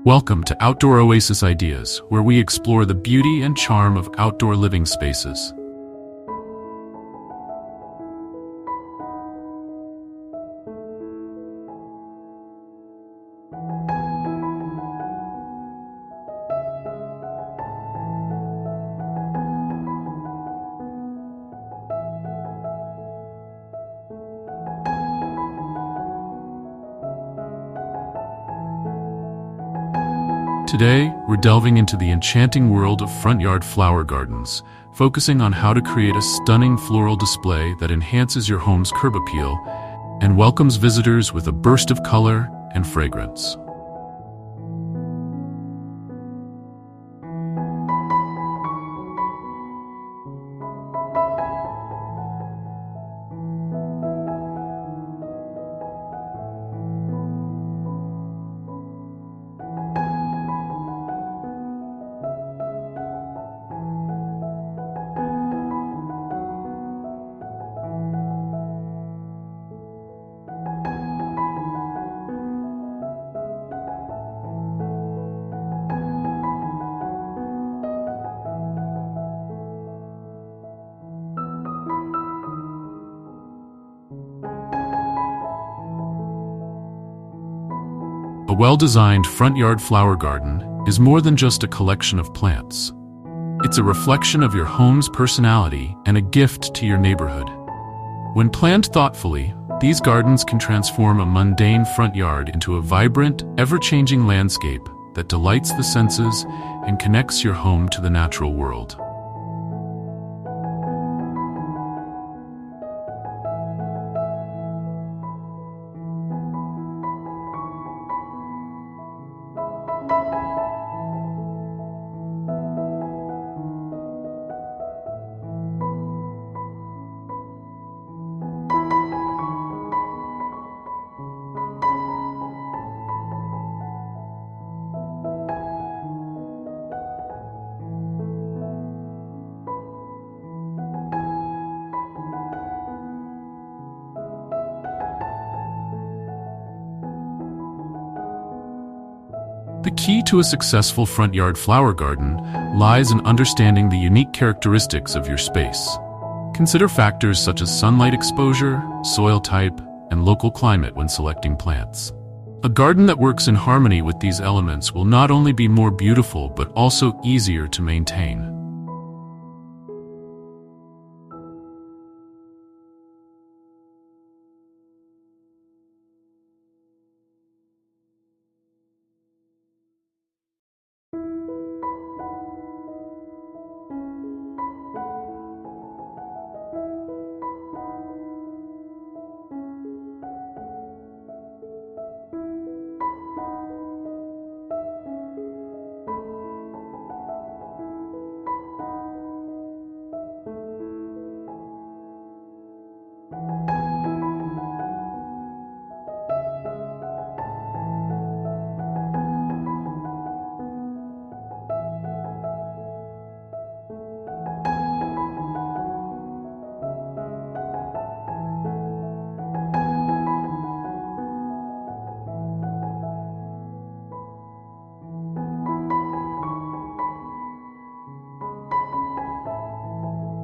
Welcome to Outdoor Oasis Ideas, where we explore the beauty and charm of outdoor living spaces. Today, we're delving into the enchanting world of front yard flower gardens, focusing on how to create a stunning floral display that enhances your home's curb appeal and welcomes visitors with a burst of color and fragrance. A well-designed front yard flower garden is more than just a collection of plants. It's a reflection of your home's personality and a gift to your neighborhood. When planned thoughtfully, these gardens can transform a mundane front yard into a vibrant, ever-changing landscape that delights the senses and connects your home to the natural world. The key to a successful front yard flower garden lies in understanding the unique characteristics of your space. Consider factors such as sunlight exposure, soil type, and local climate when selecting plants. A garden that works in harmony with these elements will not only be more beautiful but also easier to maintain.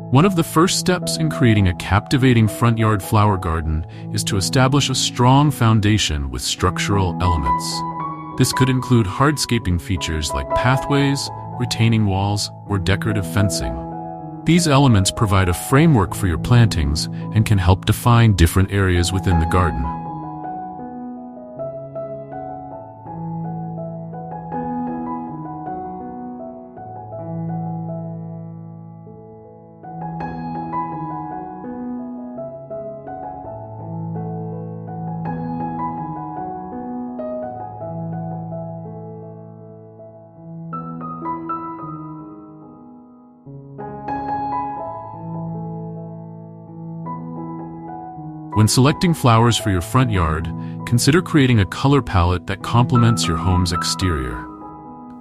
One of the first steps in creating a captivating front yard flower garden is to establish a strong foundation with structural elements. This could include hardscaping features like pathways, retaining walls, or decorative fencing. These elements provide a framework for your plantings and can help define different areas within the garden. When selecting flowers for your front yard, consider creating a color palette that complements your home's exterior.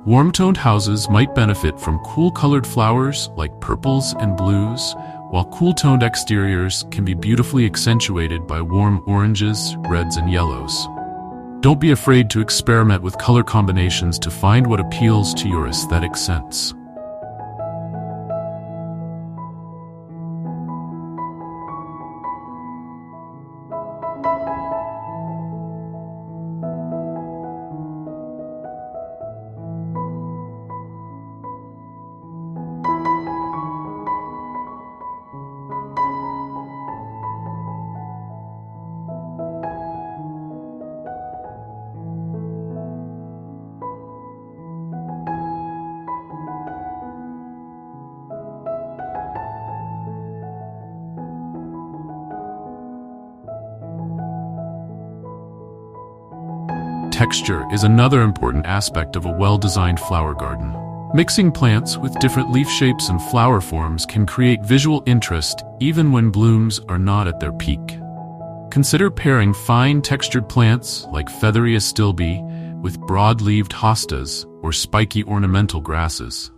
Warm-toned houses might benefit from cool-colored flowers like purples and blues, while cool-toned exteriors can be beautifully accentuated by warm oranges, reds, and yellows. Don't be afraid to experiment with color combinations to find what appeals to your aesthetic sense. Texture is another important aspect of a well-designed flower garden. Mixing plants with different leaf shapes and flower forms can create visual interest even when blooms are not at their peak. Consider pairing fine textured plants like feathery astilbe with broad-leaved hostas or spiky ornamental grasses.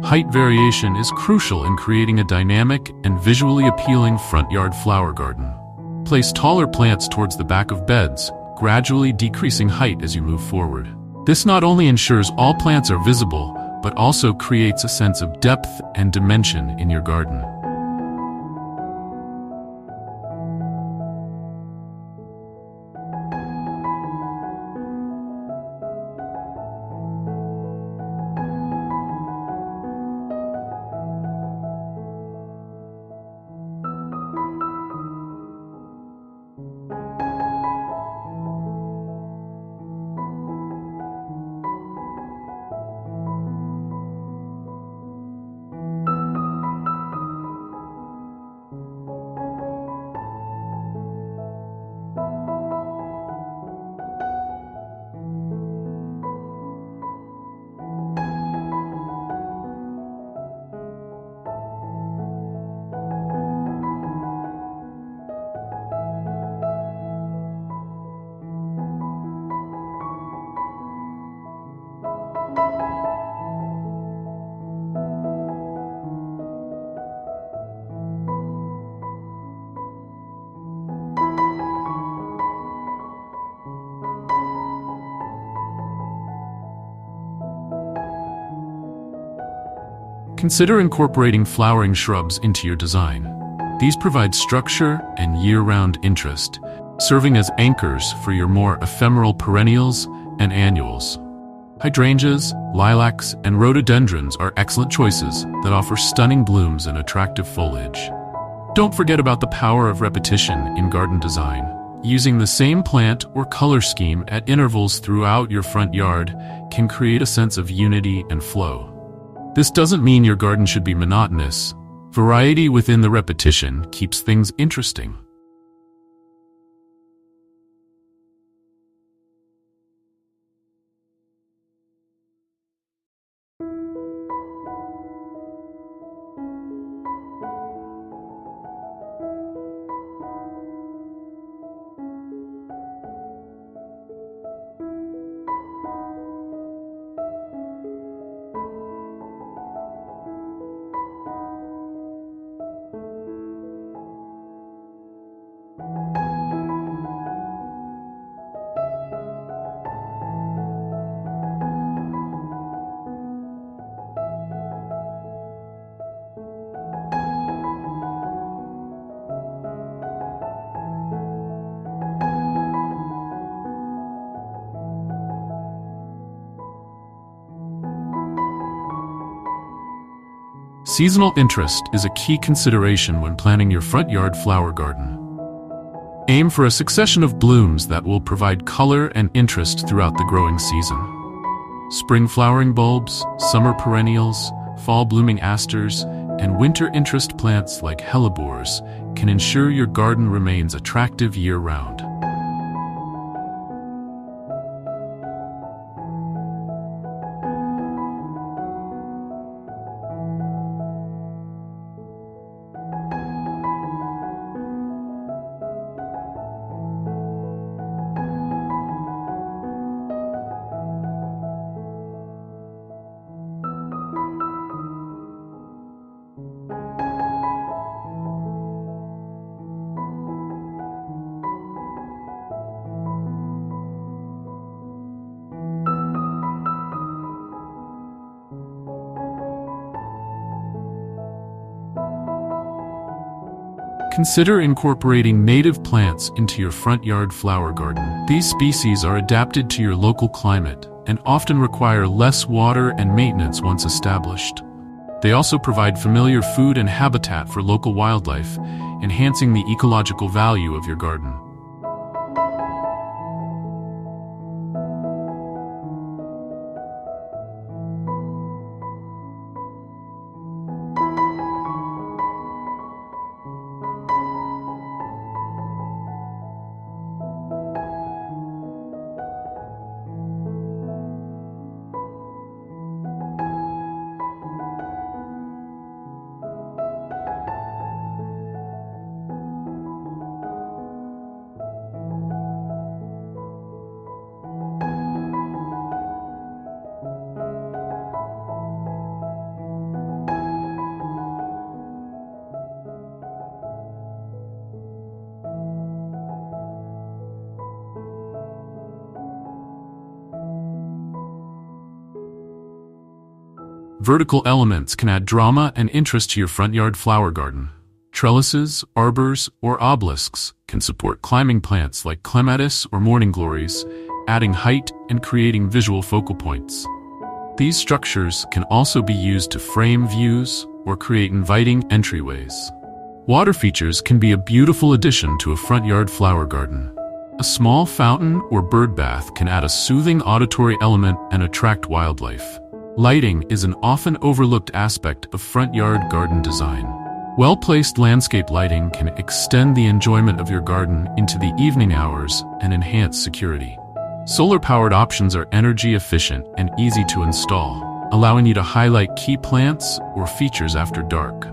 Height variation is crucial in creating a dynamic and visually appealing front yard flower garden. Place taller plants towards the back of beds, gradually decreasing height as you move forward. This not only ensures all plants are visible, but also creates a sense of depth and dimension in your garden. Consider incorporating flowering shrubs into your design. These provide structure and year-round interest, serving as anchors for your more ephemeral perennials and annuals. Hydrangeas, lilacs, and rhododendrons are excellent choices that offer stunning blooms and attractive foliage. Don't forget about the power of repetition in garden design. Using the same plant or color scheme at intervals throughout your front yard can create a sense of unity and flow. This doesn't mean your garden should be monotonous. Variety within the repetition keeps things interesting. Seasonal interest is a key consideration when planning your front yard flower garden. Aim for a succession of blooms that will provide color and interest throughout the growing season. Spring flowering bulbs, summer perennials, fall blooming asters, and winter interest plants like hellebores can ensure your garden remains attractive year-round. Consider incorporating native plants into your front yard flower garden. These species are adapted to your local climate and often require less water and maintenance once established. They also provide familiar food and habitat for local wildlife, enhancing the ecological value of your garden. Vertical elements can add drama and interest to your front yard flower garden. Trellises, arbors, or obelisks can support climbing plants like clematis or morning glories, adding height and creating visual focal points. These structures can also be used to frame views or create inviting entryways. Water features can be a beautiful addition to a front yard flower garden. A small fountain or bird bath can add a soothing auditory element and attract wildlife. Lighting is an often overlooked aspect of front yard garden design. Well-placed landscape lighting can extend the enjoyment of your garden into the evening hours and enhance security. Solar-powered options are energy efficient and easy to install, allowing you to highlight key plants or features after dark.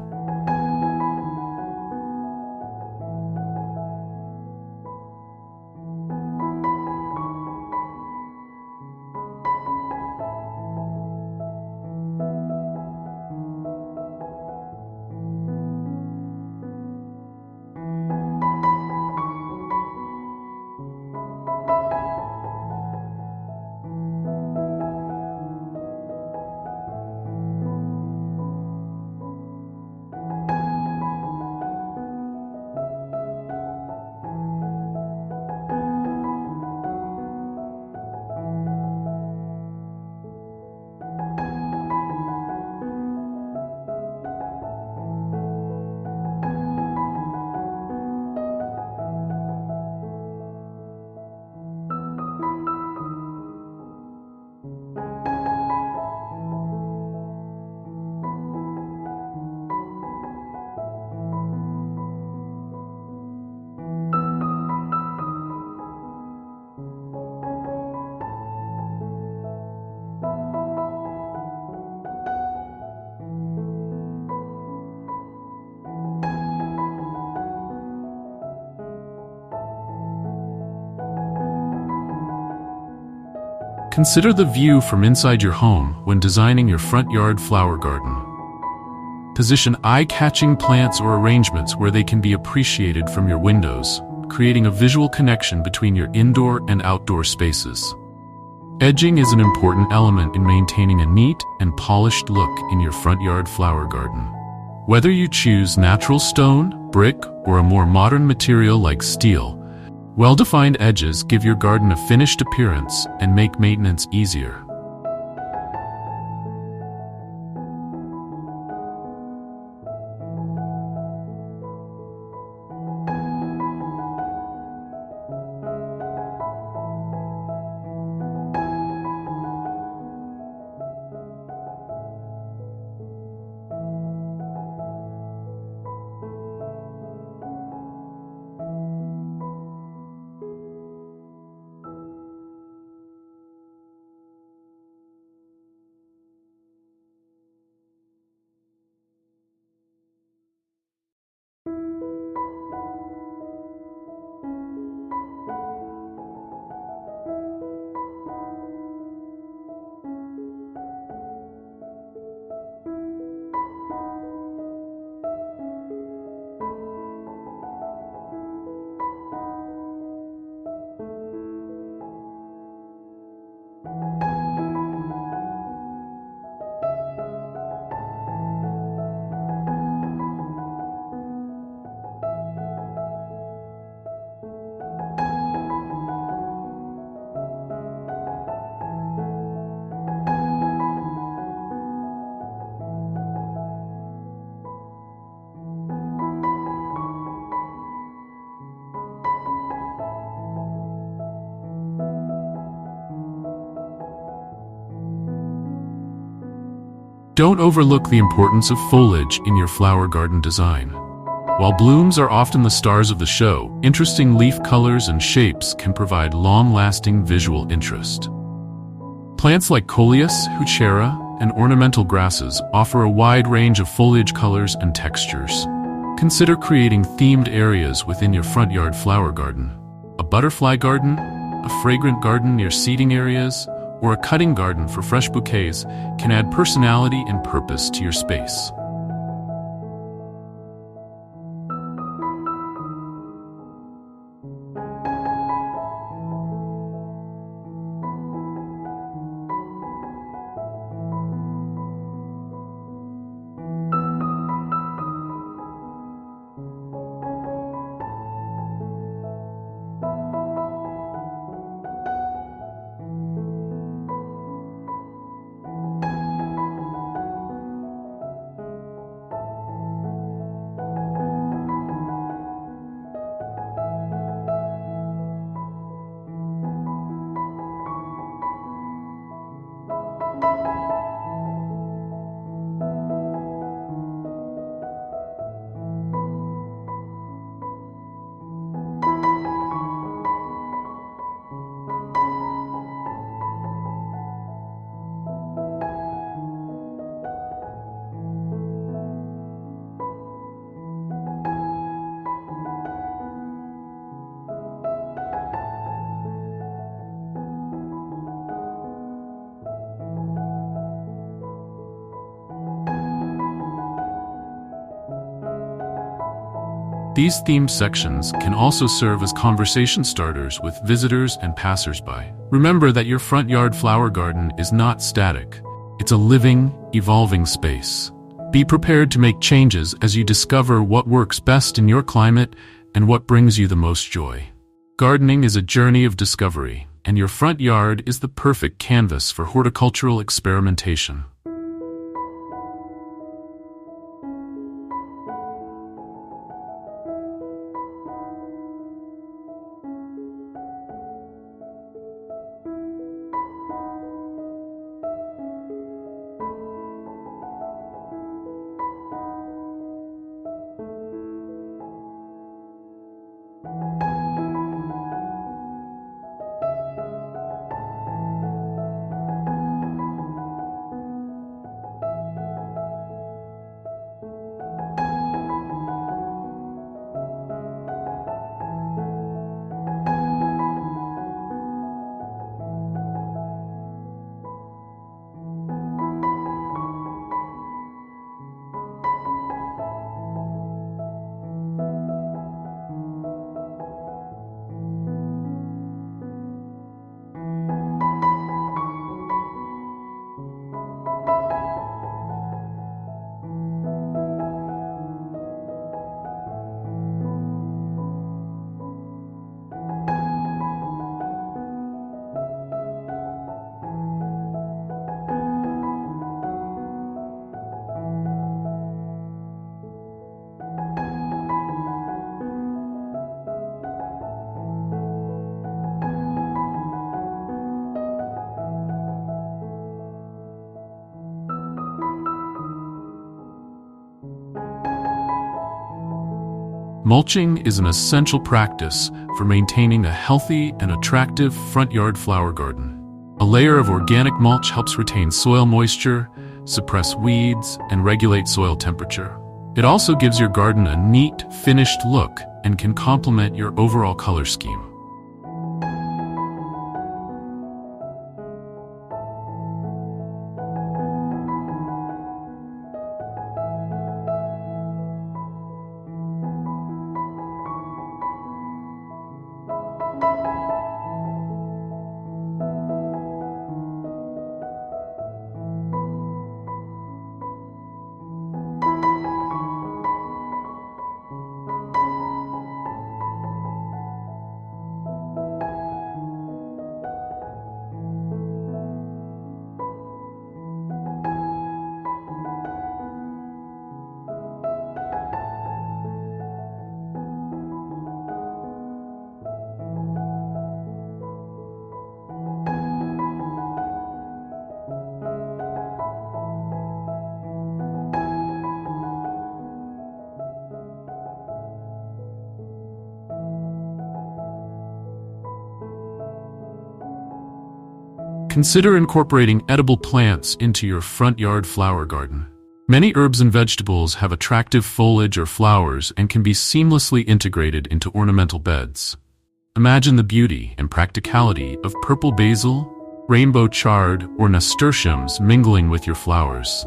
Consider the view from inside your home when designing your front yard flower garden. Position eye-catching plants or arrangements where they can be appreciated from your windows, creating a visual connection between your indoor and outdoor spaces. Edging is an important element in maintaining a neat and polished look in your front yard flower garden. Whether you choose natural stone, brick, or a more modern material like steel, well-defined edges give your garden a finished appearance and make maintenance easier. Don't overlook the importance of foliage in your flower garden design. While blooms are often the stars of the show, interesting leaf colors and shapes can provide long-lasting visual interest. Plants like Coleus, Heuchera, and ornamental grasses offer a wide range of foliage colors and textures. Consider creating themed areas within your front yard flower garden. A butterfly garden, a fragrant garden near seating areas, or a cutting garden for fresh bouquets can add personality and purpose to your space. These themed sections can also serve as conversation starters with visitors and passersby. Remember that your front yard flower garden is not static. It's a living, evolving space. Be prepared to make changes as you discover what works best in your climate and what brings you the most joy. Gardening is a journey of discovery, and your front yard is the perfect canvas for horticultural experimentation. Mulching is an essential practice for maintaining a healthy and attractive front yard flower garden. A layer of organic mulch helps retain soil moisture, suppress weeds, and regulate soil temperature. It also gives your garden a neat, finished look and can complement your overall color scheme. Consider incorporating edible plants into your front yard flower garden. Many herbs and vegetables have attractive foliage or flowers and can be seamlessly integrated into ornamental beds. Imagine the beauty and practicality of purple basil, rainbow chard, or nasturtiums mingling with your flowers.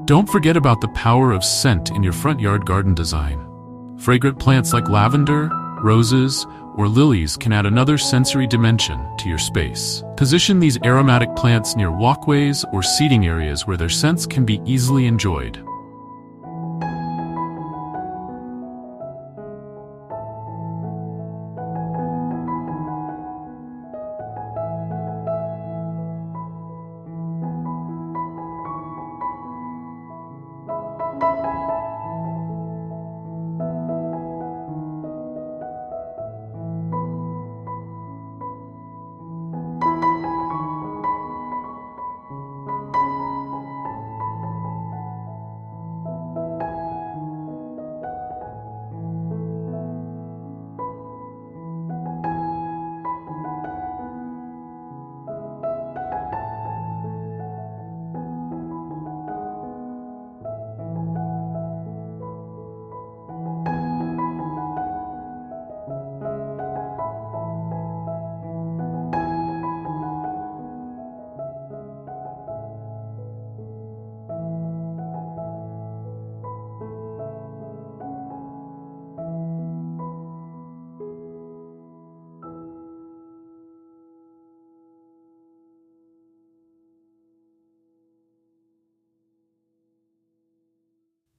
Don't forget about the power of scent in your front yard garden design. Fragrant plants like lavender, roses, or lilies can add another sensory dimension to your space. Position these aromatic plants near walkways or seating areas where their scents can be easily enjoyed.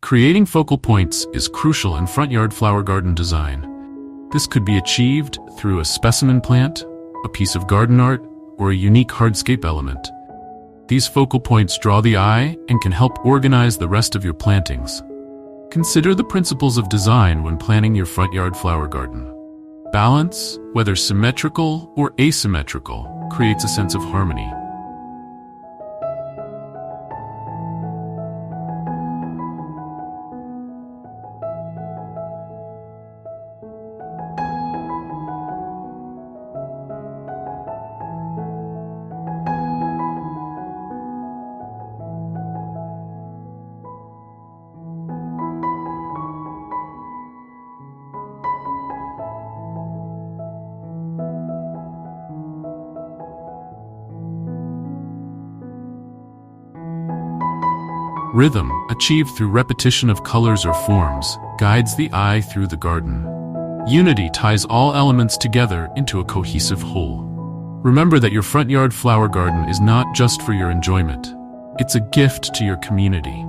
Creating focal points is crucial in front yard flower garden design. This could be achieved through a specimen plant, a piece of garden art, or a unique hardscape element. These focal points draw the eye and can help organize the rest of your plantings. Consider the principles of design when planning your front yard flower garden. Balance, whether symmetrical or asymmetrical, creates a sense of harmony. Rhythm, achieved through repetition of colors or forms, guides the eye through the garden. Unity ties all elements together into a cohesive whole. Remember that your front yard flower garden is not just for your enjoyment. It's a gift to your community.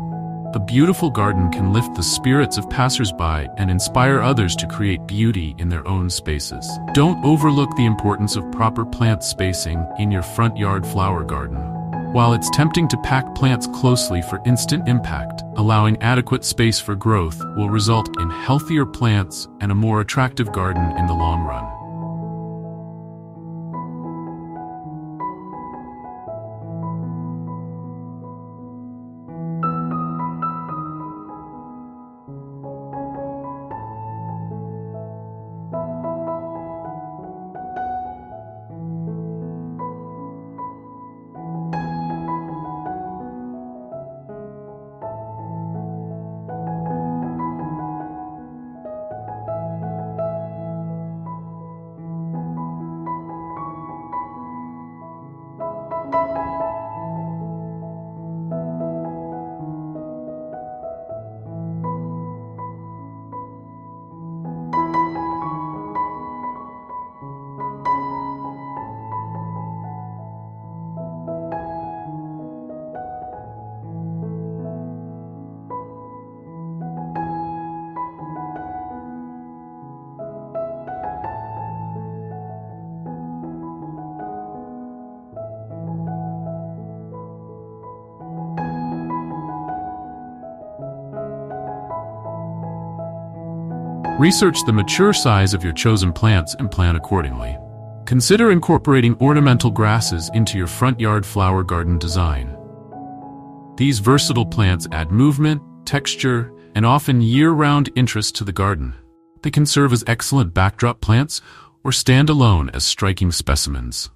A beautiful garden can lift the spirits of passersby and inspire others to create beauty in their own spaces. Don't overlook the importance of proper plant spacing in your front yard flower garden. While it's tempting to pack plants closely for instant impact, allowing adequate space for growth will result in healthier plants and a more attractive garden in the long run. Research the mature size of your chosen plants and plant accordingly. Consider incorporating ornamental grasses into your front yard flower garden design. These versatile plants add movement, texture, and often year-round interest to the garden. They can serve as excellent backdrop plants or stand alone as striking specimens.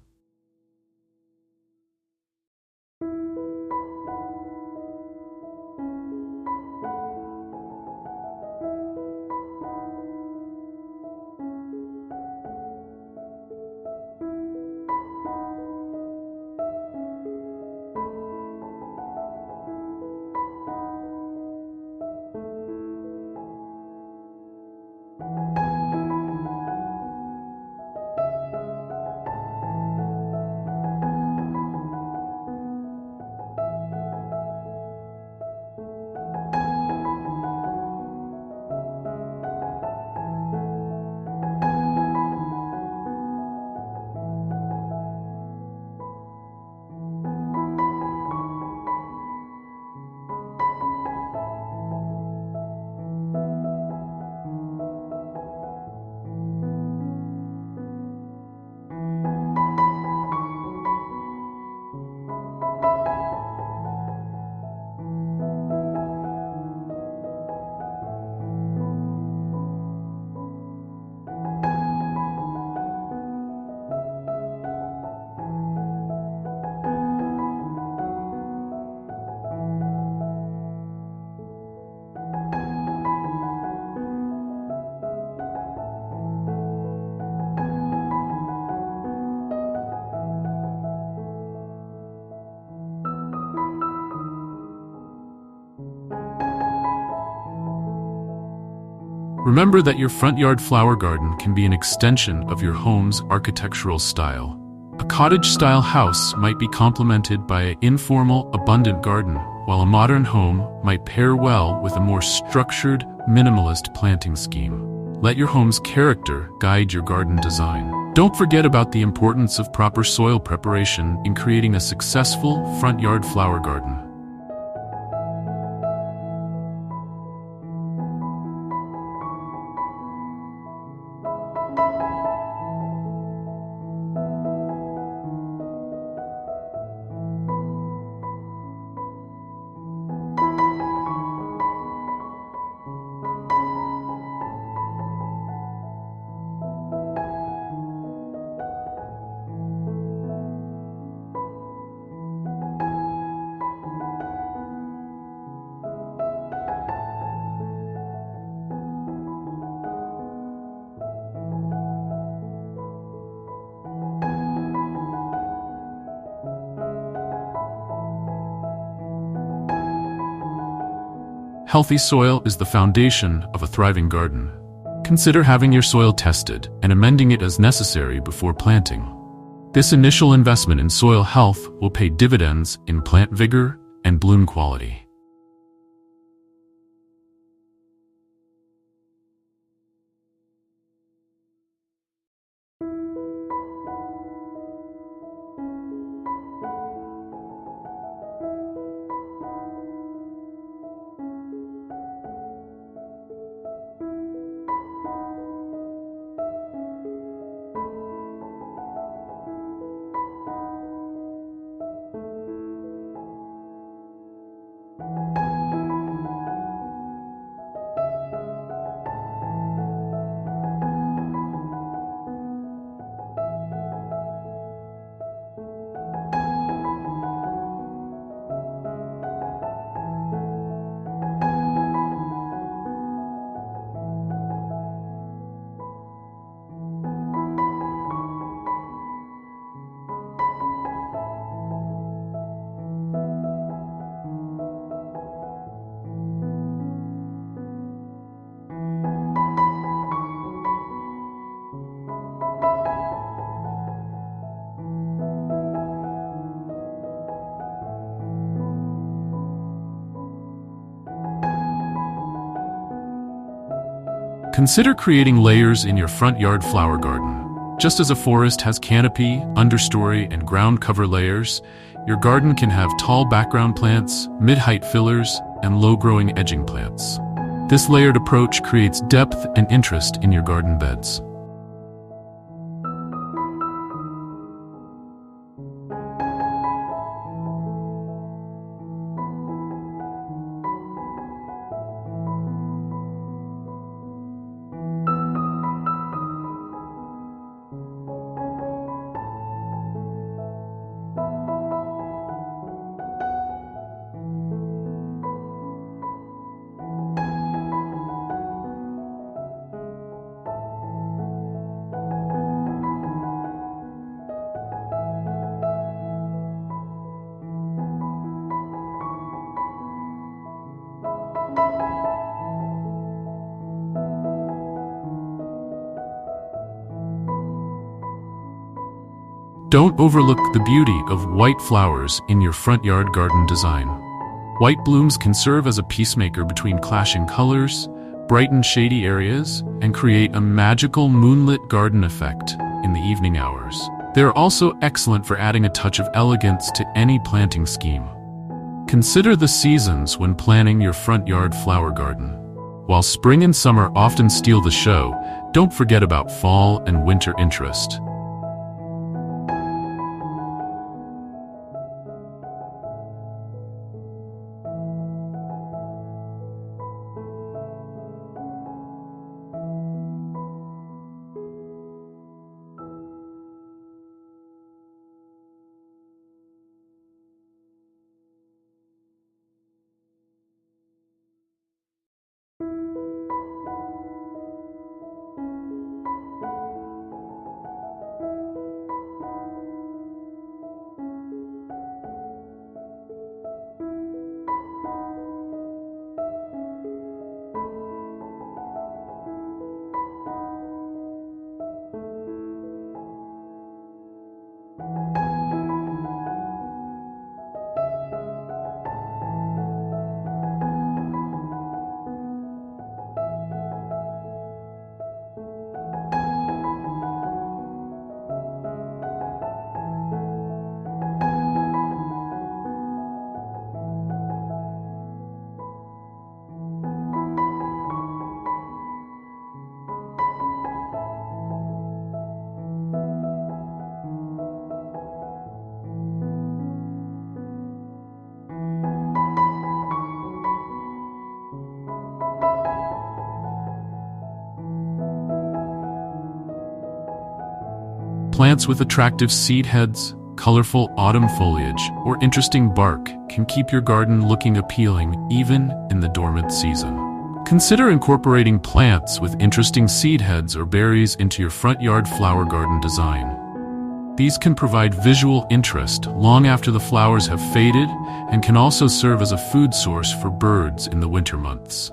Remember that your front yard flower garden can be an extension of your home's architectural style. A cottage-style house might be complemented by an informal, abundant garden, while a modern home might pair well with a more structured, minimalist planting scheme. Let your home's character guide your garden design. Don't forget about the importance of proper soil preparation in creating a successful front yard flower garden. Healthy soil is the foundation of a thriving garden. Consider having your soil tested and amending it as necessary before planting. This initial investment in soil health will pay dividends in plant vigor and bloom quality. Consider creating layers in your front yard flower garden. Just as a forest has canopy, understory, and ground cover layers, your garden can have tall background plants, mid-height fillers, and low-growing edging plants. This layered approach creates depth and interest in your garden beds. Don't overlook the beauty of white flowers in your front yard garden design. White blooms can serve as a peacemaker between clashing colors, brighten shady areas, and create a magical moonlit garden effect in the evening hours. They're also excellent for adding a touch of elegance to any planting scheme. Consider the seasons when planning your front yard flower garden. While spring and summer often steal the show, don't forget about fall and winter interest. Plants with attractive seed heads, colorful autumn foliage, or interesting bark can keep your garden looking appealing even in the dormant season. Consider incorporating plants with interesting seed heads or berries into your front yard flower garden design. These can provide visual interest long after the flowers have faded and can also serve as a food source for birds in the winter months.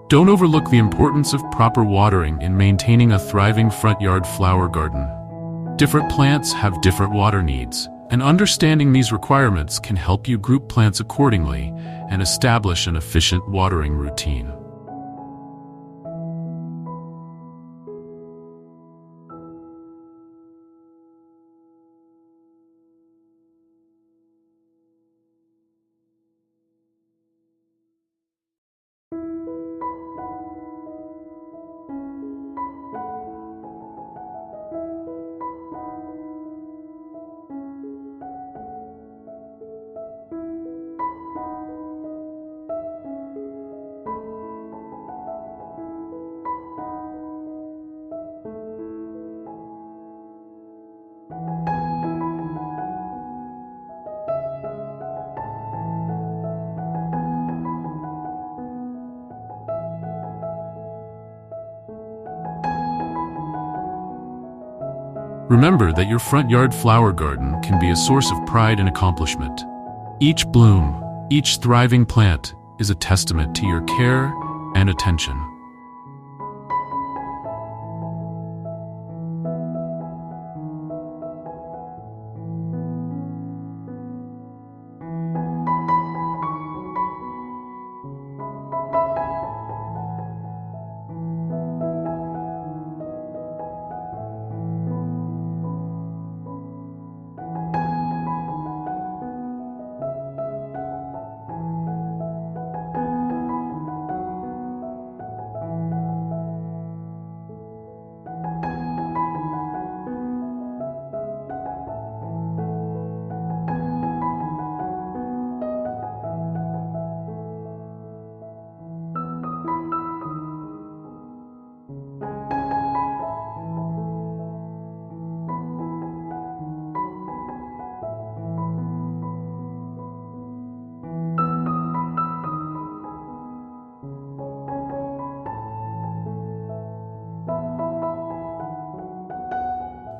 Don't overlook the importance of proper watering in maintaining a thriving front yard flower garden. Different plants have different water needs, and understanding these requirements can help you group plants accordingly and establish an efficient watering routine. Remember that your front yard flower garden can be a source of pride and accomplishment. Each bloom, each thriving plant is a testament to your care and attention.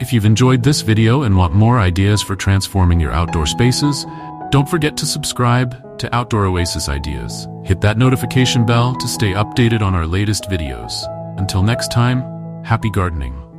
If you've enjoyed this video and want more ideas for transforming your outdoor spaces, don't forget to subscribe to Outdoor Oasis Ideas. Hit that notification bell to stay updated on our latest videos. Until next time, happy gardening.